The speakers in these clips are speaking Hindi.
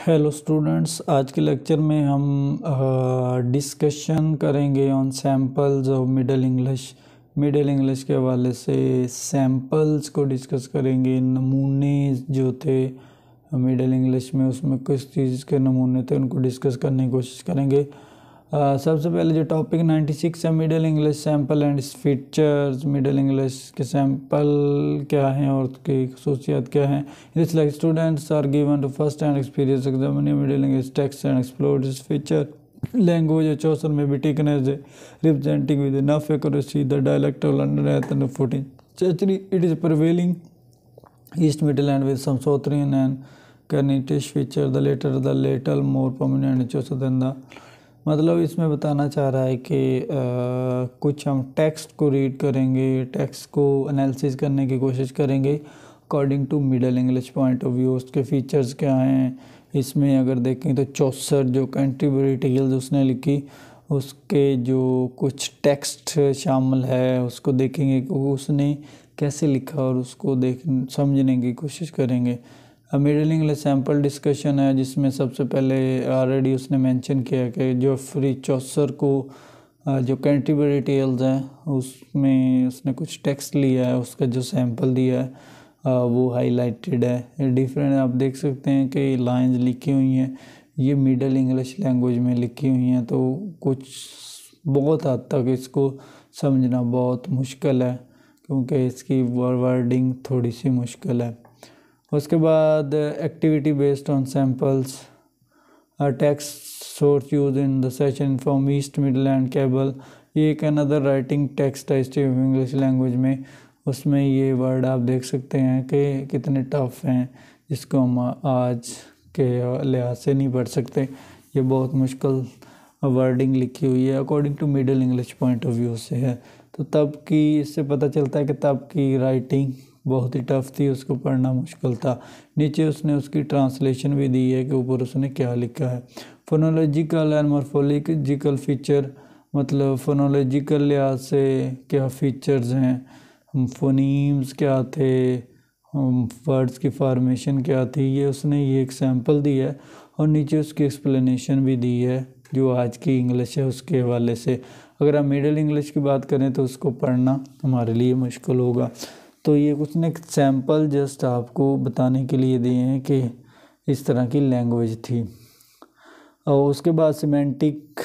हेलो स्टूडेंट्स, आज के लेक्चर में हम डिस्कशन करेंगे on samples of middle English के हवाले से सैम्पल्स को डिस्कस करेंगे। नमूने जो थे मिडिल इंग्लिश में, उसमें किस चीज़ के नमूने थे उनको डिस्कस करने की कोशिश करेंगे। सबसे पहले जो टॉपिक 96 है, Middle English sample and features. Middle English के सैम्पल क्या हैं और उसकी खसूसियात क्या हैं। It's like students are given to first hand experience examining Middle English text and explore this feature language chosen may be taken as a representing with enough accuracy the dialect of London at the 14th century. It is prevailing East Midland with some Southern and Carnitish feature. The latter the little more prominent and chosen than the मतलब इसमें बताना चाह रहा है कि कुछ हम टेक्स्ट को रीड करेंगे, टेक्स्ट को एनालिसिस करने की कोशिश करेंगे according to Middle English point of view. उसके फीचर्स क्या हैं इसमें अगर देखें तो चौसर जो कैंटरबरी टेल्स उसने लिखी, उसके जो कुछ टेक्स्ट शामिल है उसको देखेंगे कि उसने कैसे लिखा और उसको समझने की कोशिश करेंगे। मिडिल इंग्लिश सैम्पल डिस्कशन है जिसमें सबसे पहले ऑलरेडी उसने मेंशन किया कि जो फ्री चौसर को जो कैंटरबरी टेल्स हैं उसमें उसने कुछ टेक्स्ट लिया है, उसका जो सैम्पल दिया है वो हाईलाइटेड है। डिफरेंट आप देख सकते हैं कि लाइंस लिखी हुई हैं, ये मिडिल इंग्लिश लैंग्वेज में लिखी हुई हैं, तो कुछ बहुत हद तक इसको समझना बहुत मुश्किल है क्योंकि इसकी वर्डिंग थोड़ी सी मुश्किल है। उसके बाद activity based on samples, text source use in the session from east Midland cable. ये एक अनदर राइटिंग टेक्स्ट है हिस्ट्री ऑफ इंग्लिश लैंग्वेज में। उसमें ये वर्ड आप देख सकते हैं कि कितने टफ हैं जिसको हम आज के लिहाज से नहीं पढ़ सकते। ये बहुत मुश्किल वर्डिंग लिखी हुई है according to Middle English point of view से है। तो तब की इससे पता चलता है कि तब की राइटिंग बहुत ही टफ थी, उसको पढ़ना मुश्किल था। नीचे उसने उसकी ट्रांसलेशन भी दी है कि ऊपर उसने क्या लिखा है। फोनोलॉजिकल एंड मॉर्फोलॉजिकल फीचर, मतलब फोनोलॉजिकल लिहाज से क्या फीचर्स हैं, फोनीम्स क्या थे, वर्ड्स की फॉर्मेशन क्या थी, ये उसने ये एक सैम्पल दिया है और नीचे उसकी एक्सप्लेनेशन भी दी है जो आज की इंग्लिश है उसके हवाले से। अगर हम मिडिल इंग्लिश की बात करें तो उसको पढ़ना हमारे लिए मुश्किल होगा। तो ये कुछ ने सैम्पल जस्ट आपको बताने के लिए दिए हैं कि इस तरह की लैंग्वेज थी। और उसके बाद सिमेंटिक,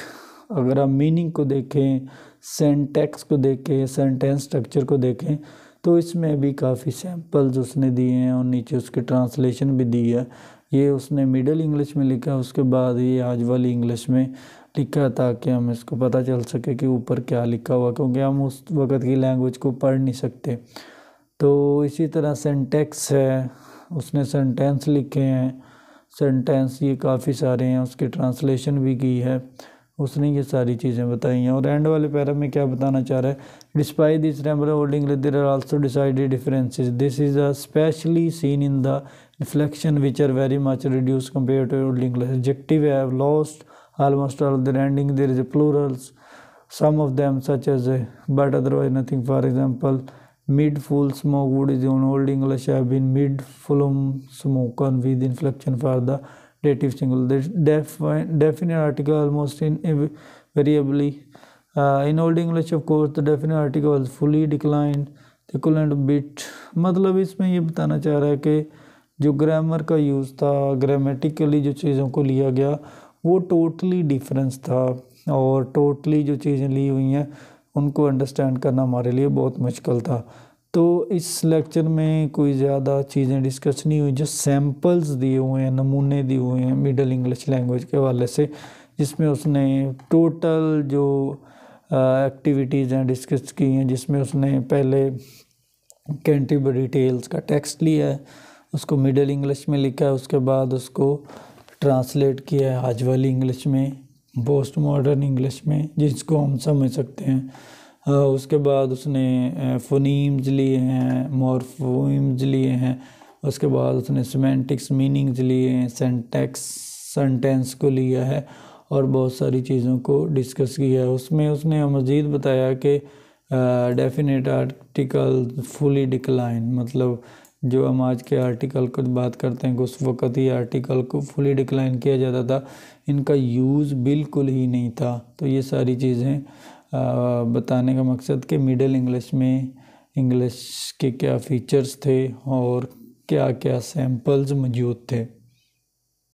अगर आप मीनिंग को देखें, सिंटैक्स को देखें, सेंटेंस स्ट्रक्चर को देखें तो इसमें भी काफ़ी सैम्पल्स उसने दिए हैं और नीचे उसकी ट्रांसलेशन भी दी है। ये उसने मिडिल इंग्लिश में लिखा, उसके बाद ये आज वाली इंग्लिश में लिखा ताकि हम इसको पता चल सके कि ऊपर क्या लिखा हुआ, क्योंकि हम उस वक़्त की लैंग्वेज को पढ़ नहीं सकते। तो इसी तरह सिंटैक्स है, उसने सेंटेंस लिखे हैं, सेंटेंस ये काफ़ी सारे हैं, उसकी ट्रांसलेशन भी की है, उसने ये सारी चीज़ें बताई हैं। और एंड वाले पैरा में क्या बताना चाह रहा है, despite this ramble Old English there are also decided differences, this is specially seen in the inflection which are very much reduce compare to Old English. Adjective have lost almost all their ending, there is a plurals, some of them such as but otherwise nothing. For example, mid full smoke wood is in old English have been mid full smoken with inflection for the dative single. The definite article almost invariably in old English of course the definite article was fully declined, the equivalent bit। मतलब इसमें ये बताना चाह रहा है कि जो ग्रामर का यूज़ था, ग्रामेटिकली जो चीज़ों को लिया गया वो टोटली डिफरेंस था और टोटली जो चीज़ें ली हुई हैं उनको अंडरस्टैंड करना हमारे लिए बहुत मुश्किल था। तो इस लेक्चर में कोई ज़्यादा चीज़ें डिस्कस नहीं हुई, जो सैम्पल्स दिए हुए हैं, नमूने दिए हुए हैं मिडिल इंग्लिश लैंग्वेज के हवाले से, जिसमें उसने टोटल जो एक्टिविटीज़ हैं डिस्कस की हैं, जिसमें उसने पहले कैंटरबरी टेल्स का टेक्स्ट लिया है, उसको मिडिल इंग्लिश में लिखा है, उसके बाद उसको ट्रांसलेट किया है आज वाली इंग्लिश में, पोस्ट मॉडर्न इंग्लिश में जिसको हम समझ सकते हैं। उसके बाद उसने फोनीम्स लिए हैं, मॉर्फोइम्स लिए हैं, उसके बाद उसने सिमेंटिक्स मीनिंग्स लिए हैं, सेंटेंस को लिया है और बहुत सारी चीज़ों को डिस्कस किया है। उसमें उसने मज़ीद बताया कि डेफिनेट आर्टिकल फुली डिक्लाइन, मतलब जो हम आज के आर्टिकल की बात करते हैं, उस वक़्त ही आर्टिकल को फुली डिक्लाइन किया जाता था, इनका यूज़ बिल्कुल ही नहीं था। तो ये सारी चीज़ें बताने का मकसद कि मिडिल इंग्लिश में इंग्लिश के क्या फ़ीचर्स थे और क्या क्या सैम्पल्स मौजूद थे।